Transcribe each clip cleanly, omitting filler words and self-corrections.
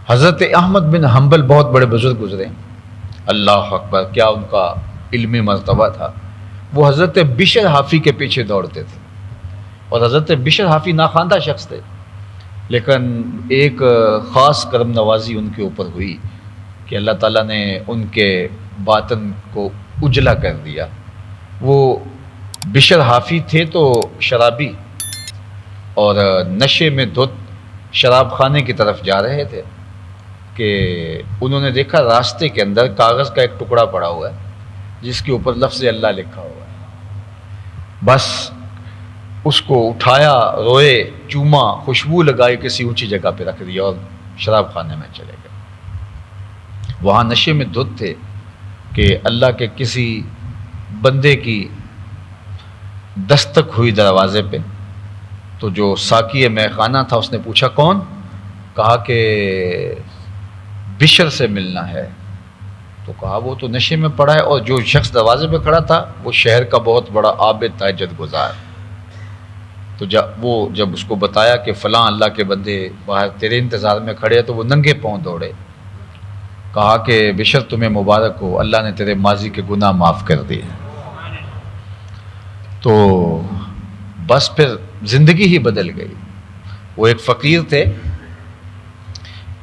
حضرت احمد بن حنبل بہت بڑے بزرگ گزرے، اللہ اکبر، کیا ان کا علمی مرتبہ تھا۔ وہ حضرت بشر حافی کے پیچھے دوڑتے تھے، اور حضرت بشر حافی ناخواندہ شخص تھے، لیکن ایک خاص کرم نوازی ان کے اوپر ہوئی کہ اللہ تعالیٰ نے ان کے باطن کو اجلا کر دیا۔ وہ بشر حافی تھے تو شرابی، اور نشے میں دھت شراب خانے کی طرف جا رہے تھے کہ انہوں نے دیکھا راستے کے اندر کاغذ کا ایک ٹکڑا پڑا ہوا ہے جس کے اوپر لفظ اللہ لکھا ہوا ہے۔ بس اس کو اٹھایا، روئے، چوما، خوشبو لگائی، کسی اونچی جگہ پہ رکھ دیا اور شراب خانے میں چلے گئے۔ وہاں نشے میں دھت تھے کہ اللہ کے کسی بندے کی دستک ہوئی دروازے پہ، تو جو ساقی مے خانہ تھا اس نے پوچھا کون؟ کہا کہ بشر سے ملنا ہے۔ تو کہا وہ تو نشے میں پڑا ہے، اور جو شخص دروازے پہ کھڑا تھا وہ شہر کا بہت بڑا عابد تہجد گزار۔ تو جب اس کو بتایا کہ فلاں اللہ کے بندے باہر تیرے انتظار میں کھڑے ہیں، تو وہ ننگے پاؤں دوڑے، کہا کہ بشر تمہیں مبارک ہو، اللہ نے تیرے ماضی کے گناہ معاف کر دیے۔ تو بس پھر زندگی ہی بدل گئی۔ وہ ایک فقیر تھے،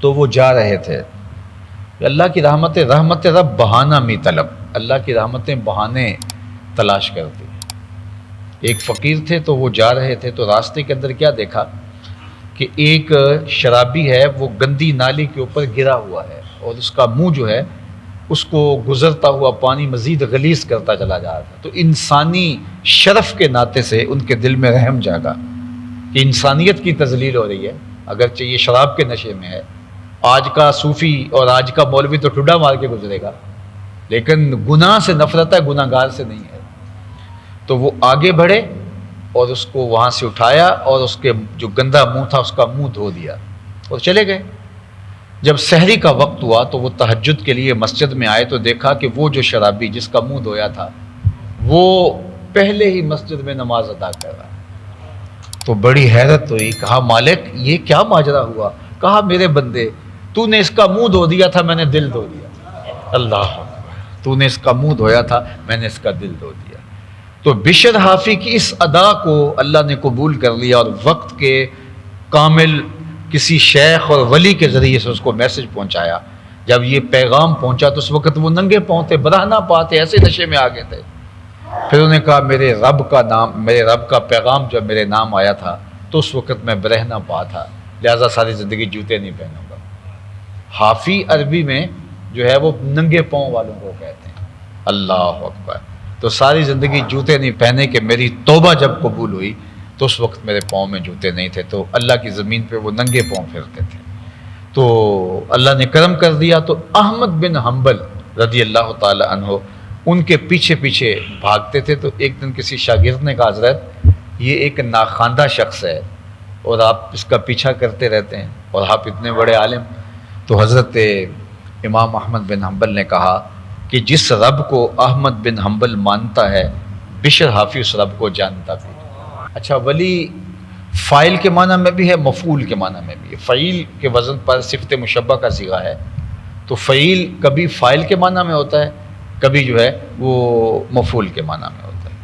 تو وہ جا رہے تھے، اللہ کی رحمت رب بہانہ می طلب، اللہ کی رحمتیں بہانے تلاش کرتی ہیں۔ ایک فقیر تھے تو وہ جا رہے تھے، تو راستے کے اندر کیا دیکھا کہ ایک شرابی ہے، وہ گندی نالی کے اوپر گرا ہوا ہے، اور اس کا منہ جو ہے اس کو گزرتا ہوا پانی مزید غلیظ کرتا چلا جا رہا تھا۔ تو انسانی شرف کے ناطے سے ان کے دل میں رحم جاگا کہ انسانیت کی تذلیل ہو رہی ہے، اگرچہ یہ شراب کے نشے میں ہے۔ آج کا صوفی اور آج کا مولوی تو ٹھڈا مار کے گزرے گا، لیکن گناہ سے نفرت ہے، گناہ گار سے نہیں ہے۔ تو وہ آگے بڑھے اور اس کو وہاں سے اٹھایا، اور اس کے جو گندا منہ تھا اس کا منہ دھو دیا اور چلے گئے۔ جب سحری کا وقت ہوا تو وہ تہجد کے لیے مسجد میں آئے، تو دیکھا کہ وہ جو شرابی جس کا منہ دھویا تھا وہ پہلے ہی مسجد میں نماز ادا کر رہا ہے۔ تو بڑی حیرت ہوئی، کہا مالک یہ کیا ماجرا ہوا؟ کہا میرے بندے، تو نے اس کا منہ دھو دیا تھا، میں نے دل دھو دیا۔ اللہ اکبر، تو نے اس کا منہ دھویا تھا، میں نے اس کا دل دھو دیا۔ تو بشر حافی کی اس ادا کو اللہ نے قبول کر لیا، اور وقت کے کامل کسی شیخ اور ولی کے ذریعے سے اس کو میسج پہنچایا۔ جب یہ پیغام پہنچا تو اس وقت وہ ننگے پاؤں تھے، برہنہ پاتے، ایسے نشے میں آگے تھے۔ پھر انہوں نے کہا میرے رب کا پیغام جب میرے نام آیا تھا تو اس وقت میں برہنہ پا تھا، لہٰذا ساری زندگی جوتے نہیں پہنوں گا۔ حافی عربی میں جو ہے وہ ننگے پاؤں والوں کو کہتے ہیں۔ اللہ اکبر۔ تو ساری زندگی جوتے نہیں پہنے کہ میری توبہ جب قبول ہوئی تو اس وقت میرے پاؤں میں جوتے نہیں تھے، تو اللہ کی زمین پہ وہ ننگے پاؤں پھرتے تھے۔ تو اللہ نے کرم کر دیا، تو احمد بن حنبل رضی اللہ تعالی عنہ ان کے پیچھے پیچھے بھاگتے تھے۔ تو ایک دن کسی شاگرد نے کہا حضرت یہ ایک ناخواندہ شخص ہے اور آپ اس کا پیچھا کرتے رہتے ہیں، اور آپ اتنے بڑے عالم۔ تو حضرت امام احمد بن حنبل نے کہا کہ جس رب کو احمد بن حنبل مانتا ہے، بشر حافی اس رب کو جانتا بھی۔ اچھا، ولی فائل کے معنی میں بھی ہے، مفعول کے معنی میں بھی ہے۔ فعیل کے وزن پر صفت مشبہ کا صیغہ ہے، تو فعیل کبھی فائل کے معنی میں ہوتا ہے، کبھی جو ہے وہ مفعول کے معنی میں ہوتا ہے۔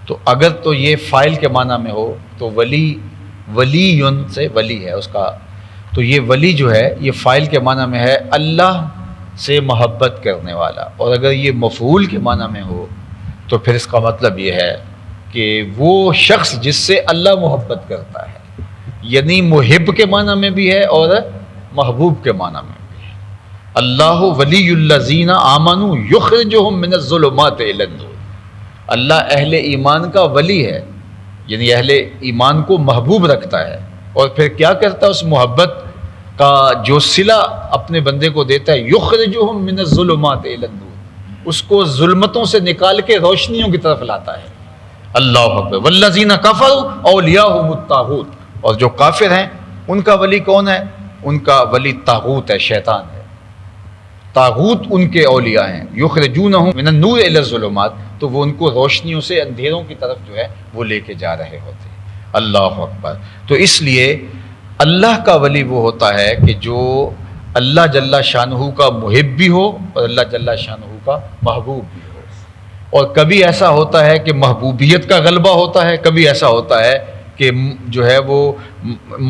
تو اگر تو یہ فائل کے معنی میں ہو تو ولیٌ سے ولی ہے اس کا، تو یہ ولی جو ہے یہ فائل کے معنی میں ہے اللہ سے محبت کرنے والا، اور اگر یہ مفعول کے معنی میں ہو تو پھر اس کا مطلب یہ ہے کہ وہ شخص جس سے اللہ محبت کرتا ہے، یعنی محب کے معنی میں بھی ہے اور محبوب کے معنی میں بھی ہے۔ اللہ ولی الذین آمنوا یخرجہم من الظلمات الی النور، اللہ اہل ایمان کا ولی ہے، یعنی اہل ایمان کو محبوب رکھتا ہے، اور پھر کیا کرتا ہے اس محبت کا جو صلہ اپنے بندے کو دیتا ہے، یخرجہم من الظلمات الی النور، اس کو ظلمتوں سے نکال کے روشنیوں کی طرف لاتا ہے۔ اللہ اکبر۔ والذین کفروا اولیاءہم الطاغوت، اور جو کافر ہیں ان کا ولی کون ہے؟ ان کا ولی طاغوت ہے، شیطان ہے۔ طاغوت ان کے اولیاء ہیں، یخرجونہم من النور الی الظلمات، تو وہ ان کو روشنیوں سے اندھیروں کی طرف جو ہے وہ لے کے جا رہے ہوتے ہیں۔ اللہ اکبر۔ تو اس لیے اللہ کا ولی وہ ہوتا ہے کہ جو اللہ جل شانہ کا محب بھی ہو اور اللہ جل شانہ کا محبوب بھی ہو. اور کبھی ایسا ہوتا ہے کہ محبوبیت کا غلبہ ہوتا ہے، کبھی ایسا ہوتا ہے کہ جو ہے وہ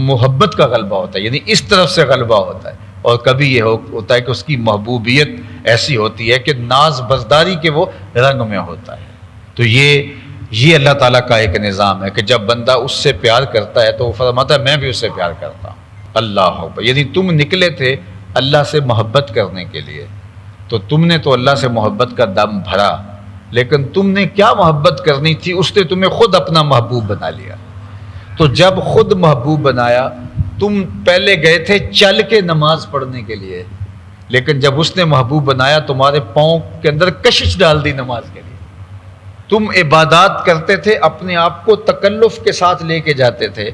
محبت کا غلبہ ہوتا ہے، یعنی اس طرف سے غلبہ ہوتا ہے. اور کبھی یہ ہوتا ہے کہ اس کی محبوبیت ایسی ہوتی ہے کہ ناز برداری کے وہ رنگ میں ہوتا ہے. تو یہ اللہ تعالیٰ کا ایک نظام ہے کہ جب بندہ اس سے پیار کرتا ہے تو وہ فرماتا ہے میں بھی اس سے پیار کرتا ہوں. اللہ اکبر. یعنی تم نکلے تھے اللہ سے محبت کرنے کے لیے، تو تم نے تو اللہ سے محبت کا دم بھرا، لیکن تم نے کیا محبت کرنی تھی، اس نے تمہیں خود اپنا محبوب بنا لیا. تو جب خود محبوب بنایا، تم پہلے گئے تھے چل کے نماز پڑھنے کے لیے، لیکن جب اس نے محبوب بنایا تمہارے پاؤں کے اندر کشش ڈال دی نماز کے لیے. تم عبادات کرتے تھے، اپنے آپ کو تکلف کے ساتھ لے کے جاتے تھے،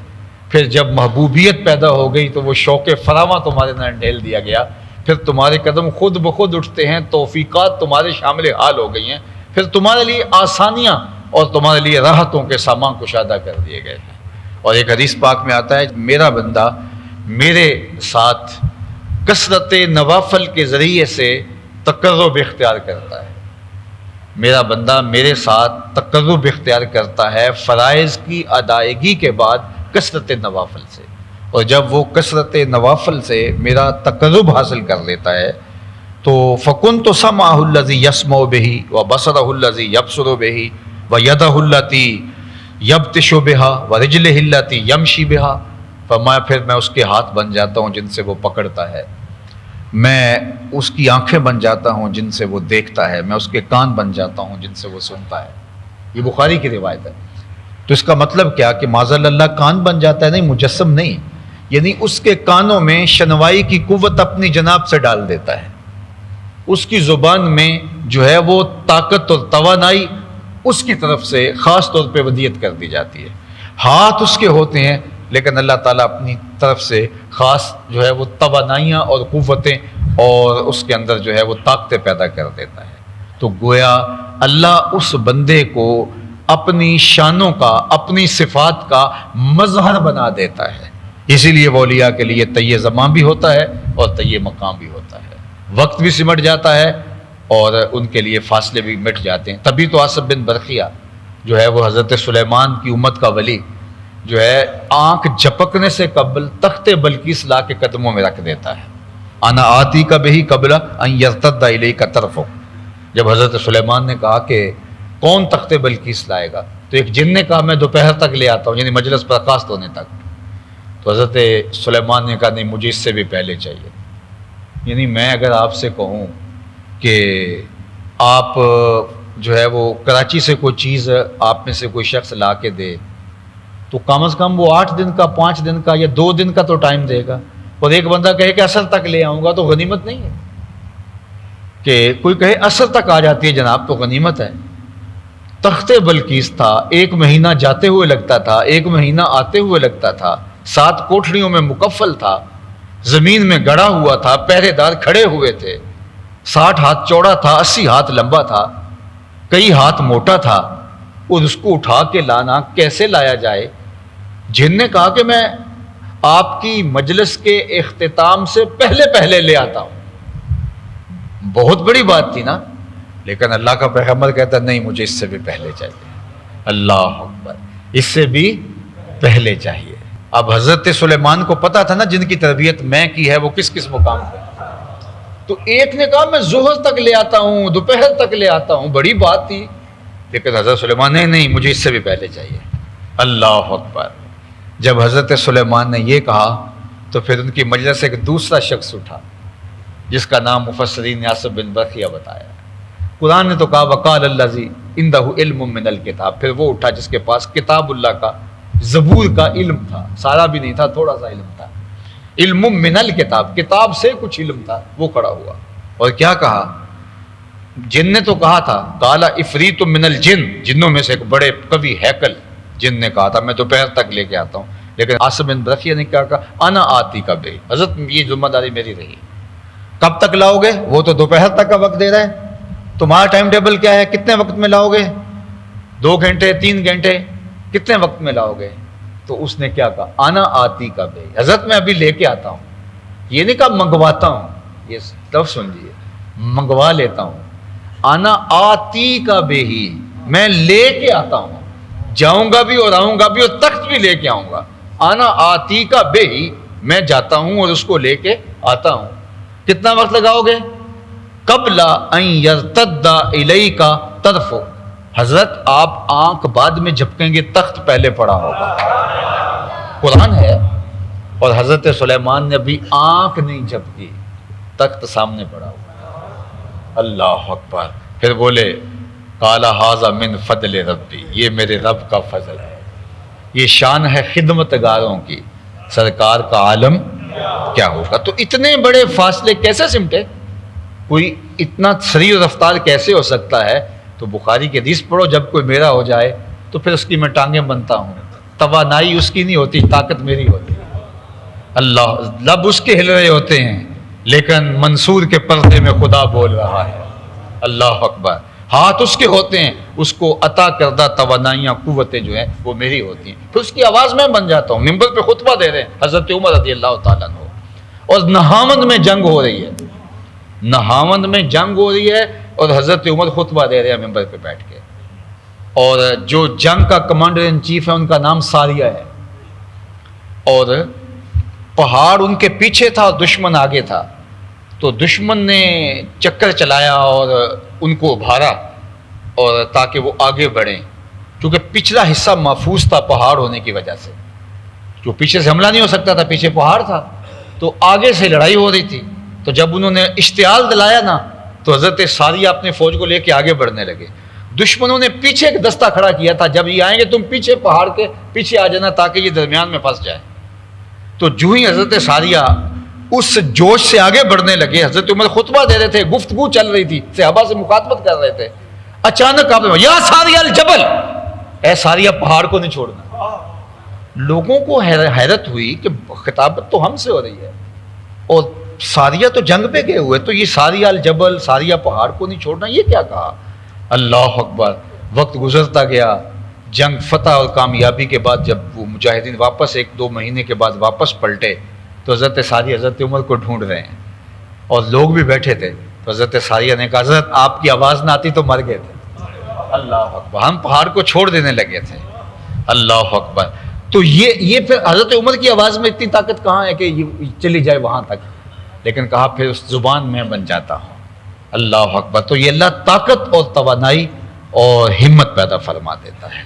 پھر جب محبوبیت پیدا ہو گئی تو وہ شوق فراواں تمہارے اندر ڈھیل دیا گیا، پھر تمہارے قدم خود بخود اٹھتے ہیں، توفیقات تمہارے شامل حال ہو گئی ہیں، پھر تمہارے لیے آسانیاں اور تمہارے لیے راحتوں کے سامان کشادہ کر دیے گئے ہیں. اور ایک حدیث پاک میں آتا ہے میرا بندہ میرے ساتھ کثرت نوافل کے ذریعے سے تقرب اختیار کرتا ہے. میرا بندہ میرے ساتھ تقرب اختیار کرتا ہے فرائض کی ادائیگی کے بعد کثرت نوافل سے. اور جب وہ کثرت نوافل سے میرا تقرب حاصل کر لیتا ہے تو فَكُنْتُ سَمْعَهُ الَّذِي يَسْمَعُ بِهِ وَبَصَرَهُ الَّذِي يَبْصُرُ بِهِ وَيَدَهُ الَّتِي يَبْطِشُ بِهَا وَرِجْلِهِ الَّتِي يَمْشِي بِهَا. فرمایا پھر میں اس کے ہاتھ بن جاتا ہوں جن سے وہ پکڑتا ہے، میں اس کی آنکھیں بن جاتا ہوں جن سے وہ دیکھتا ہے، میں اس کے کان بن جاتا ہوں جن سے وہ سنتا ہے. یہ بخاری کی روایت ہے. تو اس کا مطلب کیا کہ معاذ اللہ کان بن جاتا ہے؟ نہیں، مجسم نہیں، یعنی اس کے کانوں میں شنوائی کی قوت اپنی جناب سے ڈال دیتا ہے، اس کی زبان میں جو ہے وہ طاقت اور توانائی اس کی طرف سے خاص طور پہ ودیت کر دی جاتی ہے. ہاتھ اس کے ہوتے ہیں لیکن اللہ تعالیٰ اپنی طرف سے خاص جو ہے وہ توانائیاں اور قوتیں اور اس کے اندر جو ہے وہ طاقتیں پیدا کر دیتا ہے. تو گویا اللہ اس بندے کو اپنی شانوں کا، اپنی صفات کا مظہر بنا دیتا ہے. اسی لیے وہ اولیاء کے لیے طی زمان بھی ہوتا ہے اور طی مقام بھی ہوتا ہے، وقت بھی سمٹ جاتا ہے اور ان کے لیے فاصلے بھی مٹ جاتے ہیں. تبھی تو آصف بن برقیہ جو ہے وہ حضرت سلیمان کی امت کا ولی جو ہے آنکھ جھپکنے سے قبل تخت بلقیس لا کے قدموں میں رکھ دیتا ہے. انا آتی کا بہی قبل ان یرتد الیک طرفک. جب حضرت سلیمان نے کہا کہ کون تخت بلقیس لائے گا تو ایک جن نے کہا میں دوپہر تک لے آتا ہوں، یعنی مجلس برخاست ہونے تک. تو حضرت سلیمان نے کہا نہیں، مجھے اس سے بھی پہلے چاہیے. یعنی میں اگر آپ سے کہوں کہ آپ جو ہے وہ کراچی سے کوئی چیز آپ میں سے کوئی شخص لا کے دے تو کم از کم وہ 8 دن کا، 5 دن کا یا 2 دن کا تو ٹائم دے گا. اور ایک بندہ کہے کہ عصر تک لے آؤں گا تو غنیمت نہیں ہے. کہ کوئی کہے عصر تک آ جاتی ہے جناب تو غنیمت ہے. تخت بلقیس تھا، 1 مہینہ جاتے ہوئے لگتا تھا، 1 مہینہ آتے ہوئے لگتا تھا، 7 کوٹھریوں میں مکفل تھا، زمین میں گڑا ہوا تھا، پہرے دار کھڑے ہوئے تھے، 60 ہاتھ چوڑا تھا، 80 ہاتھ لمبا تھا، کئی ہاتھ موٹا تھا. اور اس کو اٹھا کے لانا کیسے لایا جائے؟ جن نے کہا کہ میں آپ کی مجلس کے اختتام سے پہلے لے آتا ہوں. بہت بڑی بات تھی نا، لیکن اللہ کا پیغمبر کہتا نہیں، مجھے اس سے بھی پہلے چاہیے. اللہ اکبر، اس سے بھی پہلے چاہیے. اب حضرت سلیمان کو پتا تھا نا جن کی تربیت میں کی ہے وہ کس کس مقام پہ. تو ایک نے کہا میں ظہر تک لے آتا ہوں، دوپہر تک لے آتا ہوں، بڑی بات تھی. لیکن حضرت سلیمان نے نہیں، مجھے اس سے بھی پہلے چاہیے. اللہ اکبر. جب حضرت سلیمان نے یہ کہا تو پھر ان کی مجلس سے ایک دوسرا شخص اٹھا جس کا نام مفسرین نے آصف بن برقیہ بتایا. قرآن نے تو کہا وقال الذی عندہ علم من الکتاب. پھر وہ اٹھا جس کے پاس کتاب اللہ کا، زبور کا علم تھا، سارا بھی نہیں تھا، تھوڑا سا علم تھا. علم من الکتاب، کتاب سے کچھ علم تھا. وہ کھڑا ہوا اور کیا کہا؟ جن نے تو کہا تھا قال عفریت من الجن، جنوں میں سے ایک بڑے قوی ہیکل جن نے کہا تھا میں دوپہر تک لے کے آتا ہوں. لیکن آصف بن برقیہ نے کیا کہا؟ انا آتی کا بے، حضرت یہ ذمہ داری میری رہی. کب تک لاؤ گے؟ وہ تو دوپہر تک کا وقت دے رہے ہیں. تمہارا ٹائم ٹیبل کیا ہے؟ کتنے وقت میں لاؤ گے؟ 2 گھنٹے، 3 گھنٹے، کتنے وقت میں لاؤ گے؟ تو اس نے کیا کہا؟ انا آتی کا بے، حضرت میں ابھی لے کے آتا ہوں. یہ نہیں کہا منگواتا ہوں، یہ لفظ سمجھیے، منگوا لیتا ہوں. آنا آتی کا بے ہی، میں لے کے آتا ہوں، جاؤں گا بھی اور آؤں گا بھی اور تخت بھی لے کے آؤں گا. آنا آتی کا بے ہی، میں جاتا ہوں اور اس کو لے کے آتا ہوں. کتنا وقت لگاؤ گے؟ قبل ان یرتد الیک طرف، حضرت آپ آنکھ بعد میں جھپکیں گے، تخت پہلے پڑا ہوگا. قرآن ہے. اور حضرت سلیمان نے ابھی آنکھ نہیں جھپکی، تخت سامنے پڑا ہوا. اللہ اکبر. پھر بولے قال ھذا من فضل ربی، یہ میرے رب کا فضل ہے. یہ شان ہے خدمت گاروں کی. سرکار کا عالم کیا ہوگا. تو اتنے بڑے فاصلے کیسے سمٹے؟ کوئی اتنا سریع رفتار کیسے ہو سکتا ہے؟ تو بخاری کی حدیث پڑھو، جب کوئی میرا ہو جائے تو پھر اس کی میں ٹانگیں بنتا ہوں. توانائی اس کی نہیں ہوتی، طاقت میری ہوتی ہے. اللہ، لب اس کے ہل رہے ہوتے ہیں لیکن منصور کے پردے میں خدا بول رہا ہے. اللہ اکبر. ہاتھ اس کے ہوتے ہیں، اس کو عطا کردہ توانائیاں، قوتیں جو ہیں وہ میری ہوتی ہیں. پھر اس کی آواز میں بن جاتا ہوں. ممبر پہ خطبہ دے رہے ہیں حضرت عمر رضی اللہ تعالیٰ عنہ، اور نہاوند میں جنگ ہو رہی ہے، نہاوند میں جنگ ہو رہی ہے اور حضرت عمر خطبہ دے رہے ہیں ممبر پہ بیٹھ کے. اور جو جنگ کا کمانڈر ان چیف ہے ان کا نام ساریہ ہے. اور پہاڑ ان کے پیچھے تھا اور دشمن آگے تھا. تو دشمن نے چکر چلایا اور ان کو ابھارا اور تاکہ وہ آگے بڑھیں، کیونکہ پچھلا حصہ محفوظ تھا پہاڑ ہونے کی وجہ سے. جو پیچھے سے حملہ نہیں ہو سکتا تھا، پیچھے پہاڑ تھا، تو آگے سے لڑائی ہو رہی تھی. تو جب انہوں نے اشتعال دلایا نا، تو حضرت ساریہ اپنے فوج کو لے کے آگے بڑھنے لگے. دشمنوں نے پیچھے ایک دستہ کھڑا کیا تھا، جب یہ آئیں گے تم پیچھے پہاڑ کے پیچھے آ جانا تاکہ یہ درمیان میں پھنس جائے. تو جو ہی حضرت ساریہ اس جوش سے آگے بڑھنے لگے، حضرت عمر خطبہ دے رہے تھے، گفتگو چل رہی تھی، صحابہ سے مخاطبت کر رہے تھے. اچانک آپ یا ساریہ الجبل، اے ساریہ پہاڑ کو نہیں چھوڑنا. لوگوں کو حیرت ہوئی کہ خطابت تو ہم سے ہو رہی ہے اور ساریہ تو جنگ پہ گئے ہوئے، تو یہ ساریہ الجبل، ساریہ پہاڑ کو نہیں چھوڑنا، یہ کیا کہا؟ اللہ اکبر. وقت گزرتا گیا، جنگ فتح اور کامیابی کے بعد جب وہ مجاہدین واپس 1-2 مہینے کے بعد واپس پلٹے، تو حضرت ساریہ حضرت عمر کو ڈھونڈ رہے ہیں اور لوگ بھی بیٹھے تھے. تو حضرت ساریہ نے کہا حضرت آپ کی آواز نہ آتی تو مر گئے تھے. اللہ اکبر. ہم پہاڑ کو چھوڑ دینے لگے تھے. اللہ اکبر. تو یہ پھر حضرت عمر کی آواز میں اتنی طاقت کہاں ہے کہ یہ چلی جائے وہاں تک، لیکن کہا پھر اس زبان میں بن جاتا ہوں. اللہ اکبر. تو یہ اللہ طاقت اور توانائی اور ہمت پیدا فرما دیتا ہے.